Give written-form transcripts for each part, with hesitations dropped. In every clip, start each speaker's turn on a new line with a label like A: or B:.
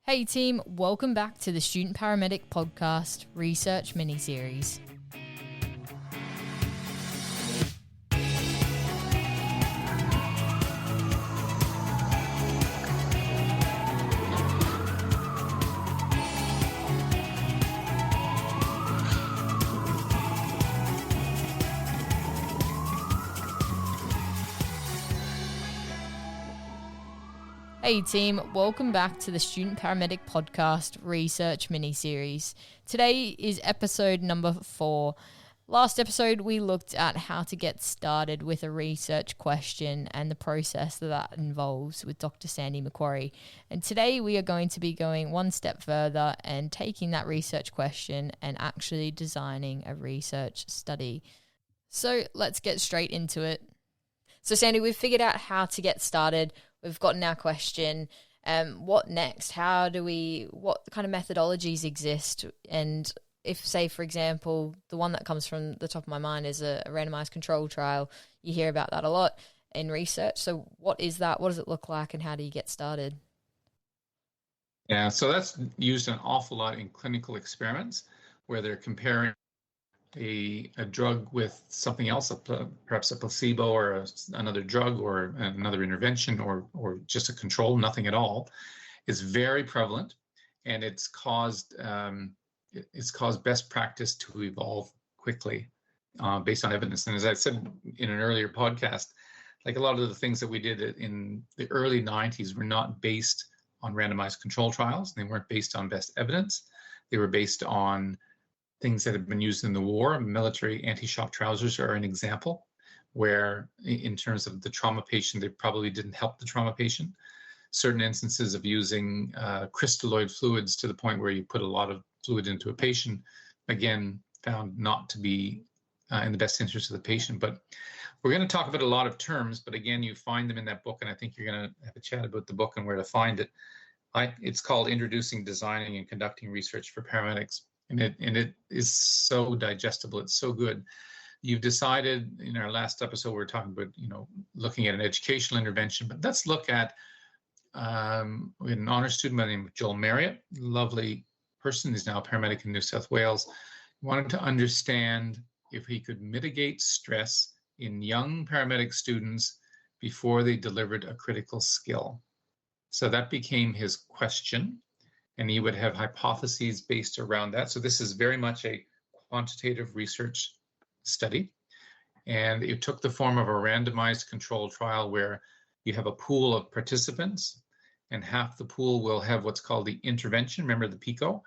A: Hey team, welcome back to the Student Paramedic Podcast Research Mini-Series. Hey team, welcome back to the Student Paramedic Podcast Research Mini-Series. Today is episode number 4. Last episode we looked at how to get started with a research question and the process that involves with Dr. Sandy MacQuarrie. And today we are going to be going one step further and taking that research question and actually designing a research study. So let's get straight into it. So Sandy, we've figured out how to get started. We've gotten our question. What next? What kind of methodologies exist? And if, say, for example, the one that comes from the top of my mind is a randomized control trial, you hear about that a lot in research. So what is that? What does it look like? And how do you get started?
B: Yeah, so that's used an awful lot in clinical experiments where they're comparing a drug with something else, perhaps a placebo or another drug or another intervention or just a control, nothing at all, is very prevalent, and it's caused best practice to evolve quickly based on evidence. And as I said in an earlier podcast, like a lot of the things that we did in the early 90s were not based on randomized control trials. They weren't based on best evidence. They were based on things that have been used in the war. Military anti-shock trousers are an example where in terms of the trauma patient, they probably didn't help the trauma patient. Certain instances of using crystalloid fluids to the point where you put a lot of fluid into a patient, again, found not to be in the best interest of the patient. But we're going to talk about a lot of terms, but again, you find them in that book, and I think you're going to have a chat about the book and where to find it. It's called Introducing, Designing, and Conducting Research for Paramedics. And it is so digestible. It's so good. You've decided in our last episode, we were talking about, looking at an educational intervention, but let's look at we had an honor student by the name of Joel Marriott, lovely person. He's now a paramedic in New South Wales. He wanted to understand if he could mitigate stress in young paramedic students before they delivered a critical skill. So that became his question. And he would have hypotheses based around that. So this is very much a quantitative research study. And it took the form of a randomized controlled trial where you have a pool of participants, and half the pool will have what's called the intervention, remember the PICO,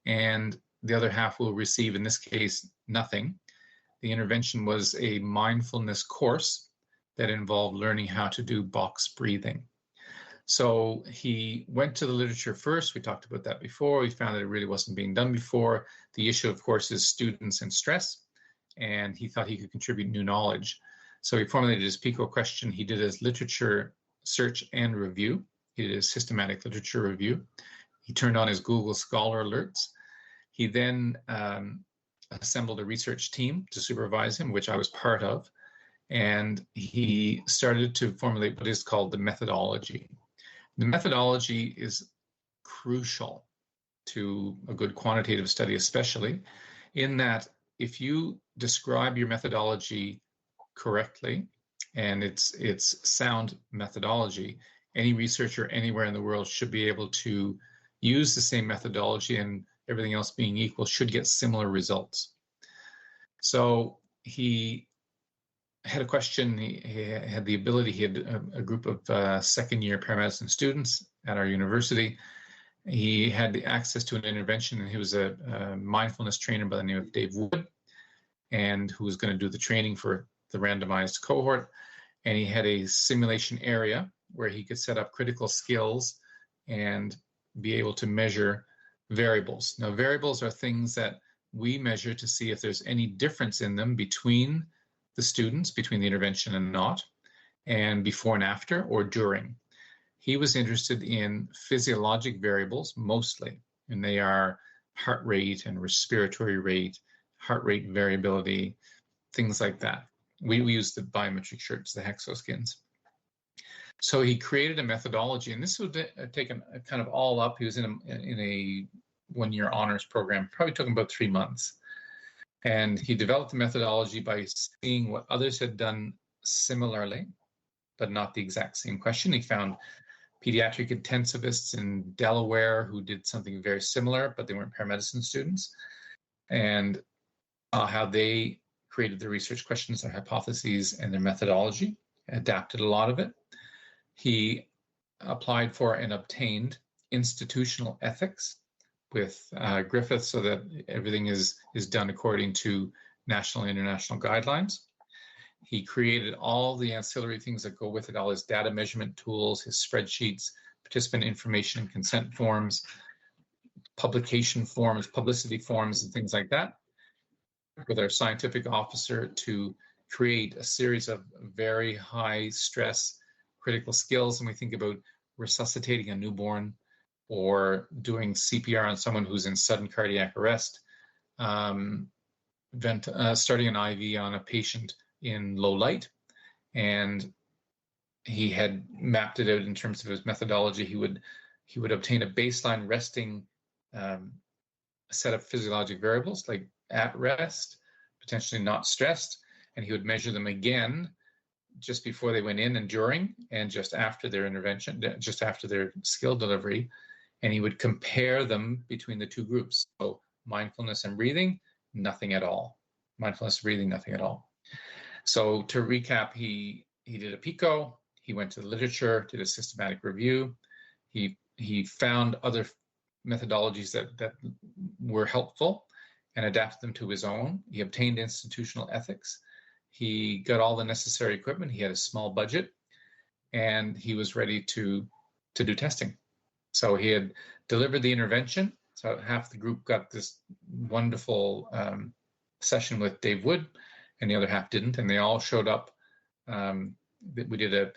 B: and the other half will receive, in this case, nothing. The intervention was a mindfulness course that involved learning how to do box breathing. So he went to the literature first. We talked about that before. We found that it really wasn't being done before. The issue, of course, is students and stress, and he thought he could contribute new knowledge. So he formulated his PICO question. He did his literature search and review. He did his systematic literature review. He turned on his Google Scholar alerts. He then assembled a research team to supervise him, which I was part of, and he started to formulate what is called the methodology. The methodology is crucial to a good quantitative study, especially in that if you describe your methodology correctly, and it's sound methodology, any researcher anywhere in the world should be able to use the same methodology, and everything else being equal should get similar results. So he had a question. He had the ability. He had a group of second-year paramedicine students at our university. He had the access to an intervention, and he was a mindfulness trainer by the name of Dave Wood, and who was going to do the training for the randomized cohort. And he had a simulation area where he could set up critical skills and be able to measure variables. Now, variables are things that we measure to see if there's any difference in them between the students, between the intervention and not, and before and after or during. He was interested in physiologic variables mostly, and they are heart rate and respiratory rate, heart rate variability, things like that. We use the biometric shirts, the hexoskins. So he created a methodology, and this would taken kind of all up. He was in a 1-year honors program, probably took him about 3 months. And he developed the methodology by seeing what others had done similarly, but not the exact same question. He found pediatric intensivists in Delaware who did something very similar, but they weren't paramedicine students, and how they created their research questions, their hypotheses, and their methodology, adapted a lot of it. He applied for and obtained institutional ethics with Griffith so that everything is done according to national and international guidelines. He created all the ancillary things that go with it, all his data measurement tools, his spreadsheets, participant information and consent forms, publication forms, publicity forms, and things like that, with our scientific officer to create a series of very high stress critical skills. And we think about resuscitating a newborn or doing CPR on someone who's in sudden cardiac arrest, starting an IV on a patient in low light. And he had mapped it out in terms of his methodology. He would obtain a baseline resting set of physiologic variables, like at rest, potentially not stressed, and he would measure them again just before they went in and during, and just after their intervention, just after their skill delivery, and he would compare them between the two groups. So mindfulness and breathing, nothing at all. Mindfulness, breathing, nothing at all. So to recap, he did a PICO, he went to the literature, did a systematic review, he found other methodologies that were helpful and adapted them to his own. He obtained institutional ethics. He got all the necessary equipment. He had a small budget, and he was ready to do testing. So he had delivered the intervention. So half the group got this wonderful session with Dave Wood, and the other half didn't. And they all showed up. We did a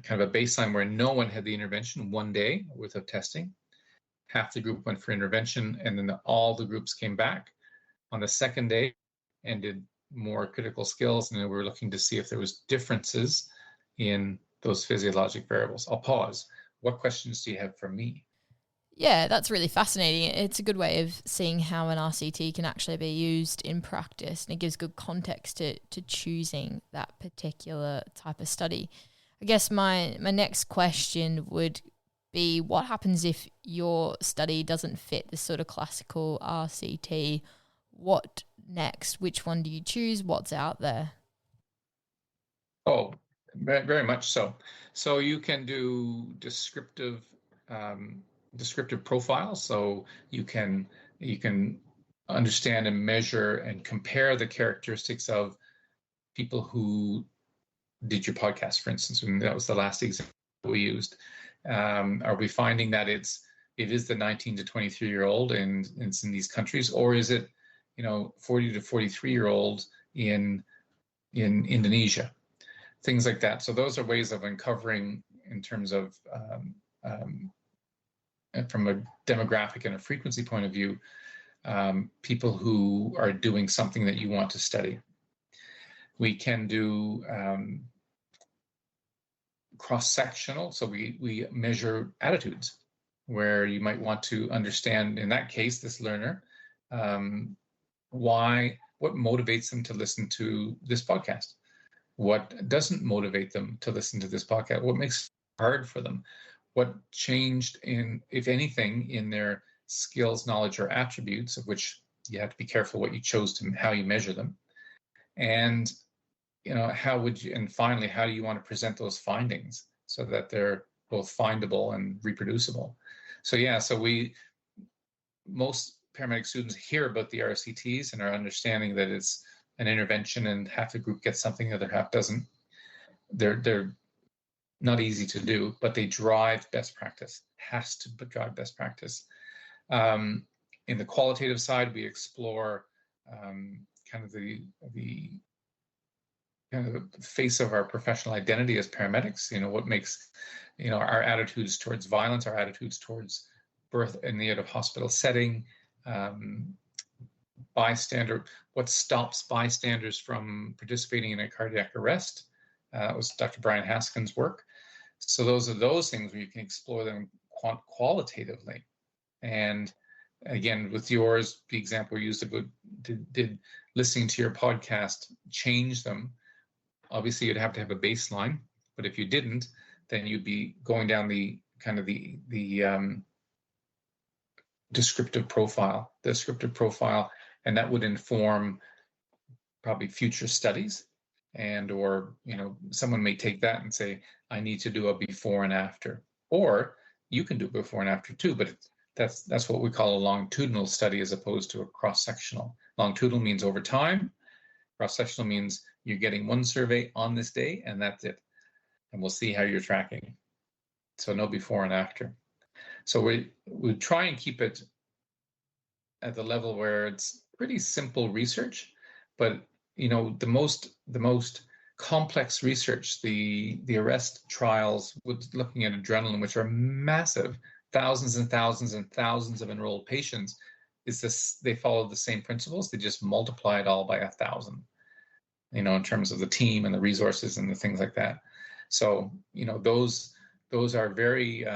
B: kind of a baseline where no one had the intervention, 1 day worth of testing. Half the group went for intervention, and then all the groups came back on the second day and did more critical skills, and then we were looking to see if there was differences in those physiologic variables. I'll pause. What questions do you have for me?
A: Yeah, that's really fascinating. It's a good way of seeing how an RCT can actually be used in practice, and it gives good context to choosing that particular type of study. I guess my next question would be, what happens if your study doesn't fit the sort of classical RCT? What next? Which one do you choose? What's out there?
B: Oh, very much so. So you can do descriptive profiles. So you can understand and measure and compare the characteristics of people who did your podcast, for instance, and that was the last example we used. Are we finding that it is the 19 to 23-year-old and it's in these countries, or is it 40 to 43-year-old in Indonesia? Things like that. So those are ways of uncovering in terms of from a demographic and a frequency point of view, people who are doing something that you want to study. We can do cross-sectional, so we measure attitudes, where you might want to understand, in that case, this learner, what motivates them to listen to this podcast? What doesn't motivate them to listen to this podcast? What makes it hard for them? What changed, if anything, in their skills, knowledge, or attributes, of which you have to be careful what you chose to, how you measure them. And finally, how do you want to present those findings so that they're both findable and reproducible? So most paramedic students hear about the RCTs and are understanding that it's an intervention and half the group gets something, the other half doesn't. They're not easy to do, but they drive best practice. Has to drive best practice. In the qualitative side, we explore kind of the face of our professional identity as paramedics. What makes our attitudes towards violence, our attitudes towards birth in the out-of-hospital setting, what stops bystanders from participating in a cardiac arrest. That was Dr. Brian Haskin's work. So those are those things where you can explore them qualitatively. And again, with yours, the example we used about did listening to your podcast change them? Obviously, you'd have to have a baseline, but if you didn't, then you'd be going down the kind of the descriptive profile, and that would inform probably future studies. And or someone may take that and say, I need to do a before and after, or you can do before and after too, but that's what we call a longitudinal study as opposed to a cross-sectional. Longitudinal means over time. Cross-sectional means you're getting one survey on this day and that's it. And we'll see how you're tracking. So no before and after. So we try and keep it at the level where it's pretty simple research, but the most complex research, the arrest trials with looking at adrenaline, which are massive, thousands and thousands and thousands of enrolled patients, they follow the same principles. They just multiply it all by 1,000, in terms of the team and the resources and the things like that. So, those are very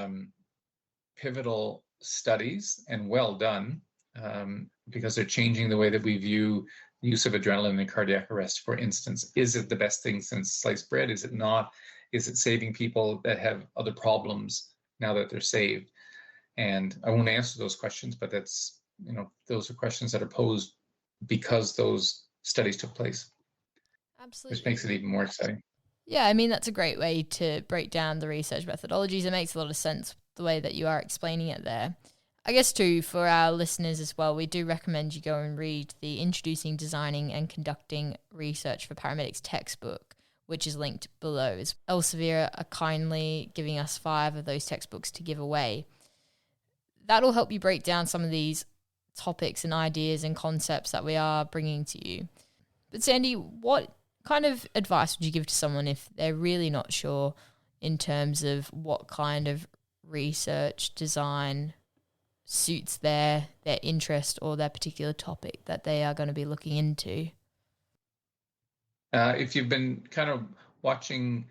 B: pivotal studies and well done, because they're changing the way that we view the use of adrenaline in cardiac arrest. For instance, is it the best thing since sliced bread? Is it not? Is it saving people that have other problems now that they're saved? And I won't answer those questions, but that's, those are questions that are posed because those studies took place.
A: Absolutely.
B: Which makes it even more exciting.
A: Yeah, I mean, that's a great way to break down the research methodologies. It makes a lot of sense the way that you are explaining it there. I guess, too, for our listeners as well, we do recommend you go and read the Introducing, Designing and Conducting Research for Paramedics textbook, which is linked below. Elsevier are kindly giving us 5 of those textbooks to give away. That'll help you break down some of these topics and ideas and concepts that we are bringing to you. But Sandy, what kind of advice would you give to someone if they're really not sure in terms of what kind of research design suits their interest or their particular topic that they are going to be looking into?
B: If you've been kind of watching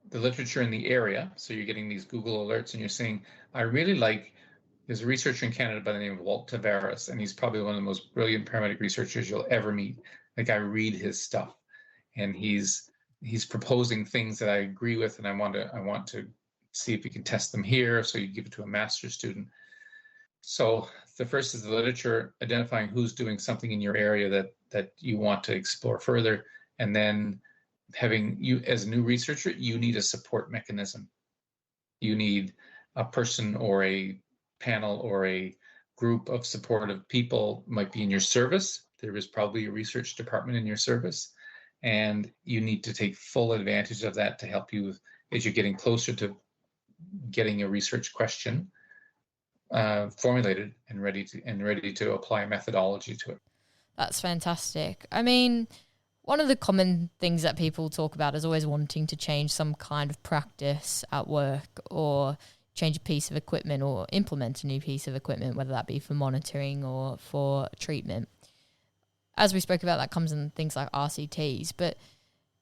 B: the literature in the area, so you're getting these Google alerts and you're saying, there's a researcher in Canada by the name of Walt Tavares, and he's probably one of the most brilliant paramedic researchers you'll ever meet. Like, I read his stuff, and he's proposing things that I agree with, and I want to see if we can test them here. So you give it to a master's student. So the first is the literature, identifying who's doing something in your area that you want to explore further, and then having you as a new researcher, you need a support mechanism. You need a person or a panel or a group of supportive people. Might be in your service. There is probably a research department in your service, and you need to take full advantage of that to help you as you're getting closer to getting a research question formulated and ready to apply a methodology to it.
A: That's fantastic. I mean, one of the common things that people talk about is always wanting to change some kind of practice at work, or change a piece of equipment, or implement a new piece of equipment, whether that be for monitoring or for treatment. As we spoke about, that comes in things like RCTs, but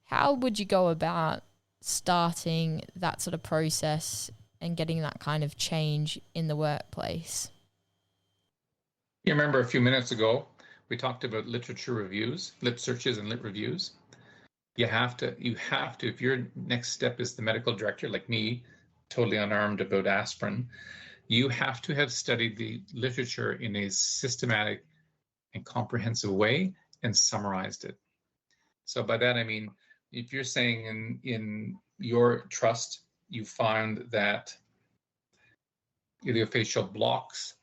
A: how would you go about starting that sort of process and getting that kind of change in the workplace?
B: You remember a few minutes ago, we talked about literature reviews, lit searches and lit reviews. You have to, if your next step is the medical director, like me, totally unarmed about aspirin, you have to have studied the literature in a systematic and comprehensive way and summarized it. So by that, I mean, if you're saying in your trust, you find that iliofacial blocks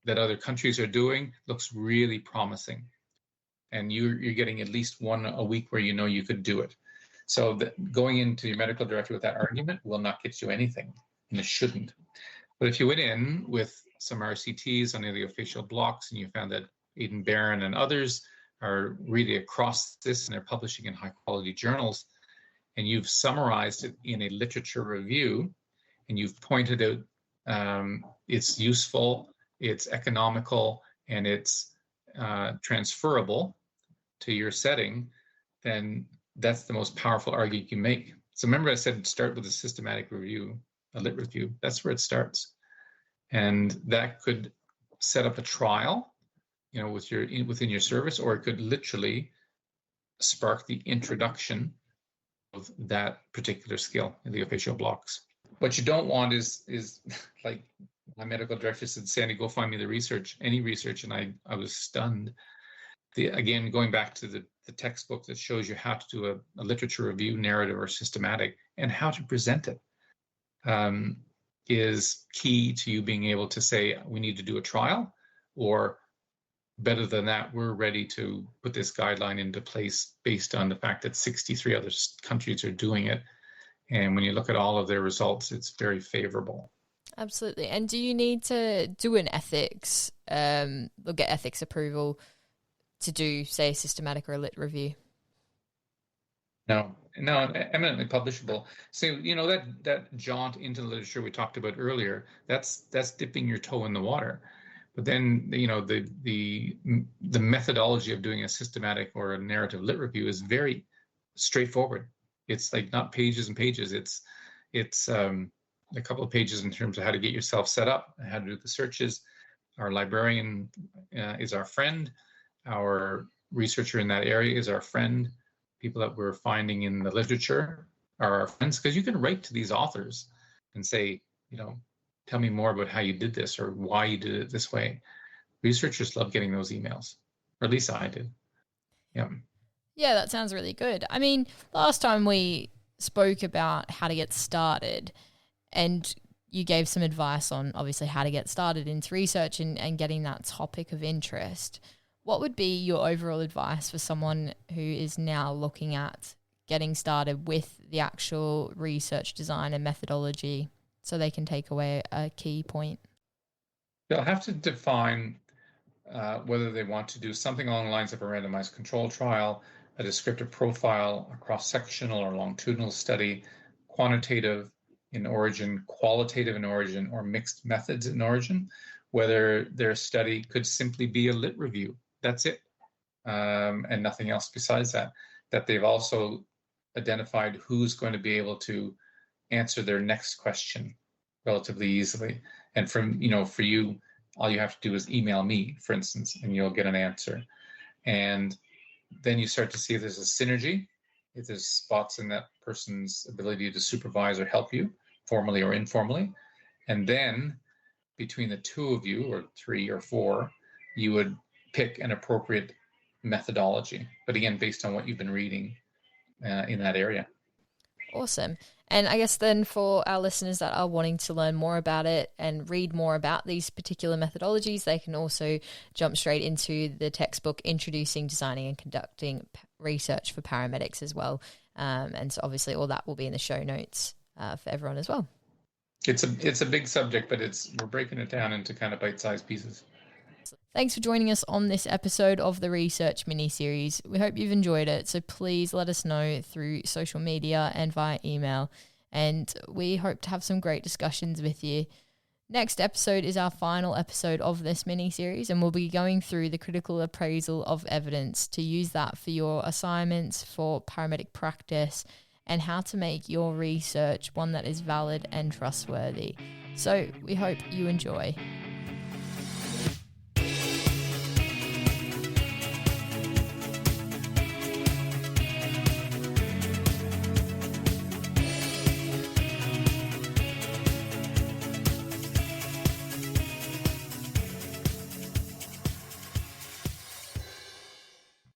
B: that other countries are doing looks really promising, and you're getting at least one a week where you could do it. So going into your medical director with that argument will not get you anything, and it shouldn't. But if you went in with some RCTs on iliofacial blocks and you found that Aidan Barron and others are really across this and they're publishing in high quality journals, and you've summarized it in a literature review, and you've pointed out it's useful, it's economical, and it's transferable to your setting, then that's the most powerful argument you can make. So remember I said start with a systematic review, a lit review. That's where it starts. And that could set up a trial, within your service, or it could literally spark the introduction of that particular skill in the official blocks. What you don't want is like my medical director said, Sandy, go find me the research, any research. And I was stunned. Again, going back to the textbook that shows you how to do a literature review, narrative or systematic, and how to present it is key to you being able to say, we need to do a trial, or better than that, we're ready to put this guideline into place based on the fact that 63 other countries are doing it. And when you look at all of their results, it's very favorable.
A: Absolutely. And do you need to do an ethics, or get ethics approval to do, say, a systematic or a lit review?
B: No, eminently publishable. So, that jaunt into the literature we talked about earlier, that's dipping your toe in the water. But then, the methodology of doing a systematic or a narrative lit review is very straightforward. It's like not pages and pages. It's a couple of pages in terms of how to get yourself set up, how to do the searches. Our librarian is our friend. Our researcher in that area is our friend. People that we're finding in the literature are our friends, because you can write to these authors and say, tell me more about how you did this or why you did it this way. Researchers love getting those emails, or at least I did. Yeah.
A: Yeah, that sounds really good. I mean, last time we spoke about how to get started, and you gave some advice on obviously how to get started into research and getting that topic of interest. What would be your overall advice for someone who is now looking at getting started with the actual research design and methodology, so they can take away a key point?
B: They'll have to define whether they want to do something along the lines of a randomized control trial, a descriptive profile, a cross-sectional or longitudinal study, quantitative in origin, qualitative in origin, or mixed methods in origin, whether their study could simply be a lit review. That's it, and nothing else besides that. That they've also identified who's going to be able to answer their next question relatively easily. And for you, all you have to do is email me, for instance, and you'll get an answer. And then you start to see if there's a synergy, if there's spots in that person's ability to supervise or help you, formally or informally. And then between the two of you, or three or four, you would pick an appropriate methodology, but again, based on what you've been reading in that area.
A: Awesome. And I guess then for our listeners that are wanting to learn more about it and read more about these particular methodologies, they can also jump straight into the textbook Introducing, Designing and Conducting Research for Paramedics as well. And so obviously all that will be in the show notes for everyone as well.
B: It's a big subject, but we're breaking it down into kind of bite-sized pieces.
A: Thanks for joining us on this episode of the Research mini-series. We hope you've enjoyed it, so please let us know through social media and via email, and we hope to have some great discussions with you. Next episode is our final episode of this mini-series, and we'll be going through the critical appraisal of evidence to use that for your assignments for paramedic practice and how to make your research one that is valid and trustworthy. So we hope you enjoy.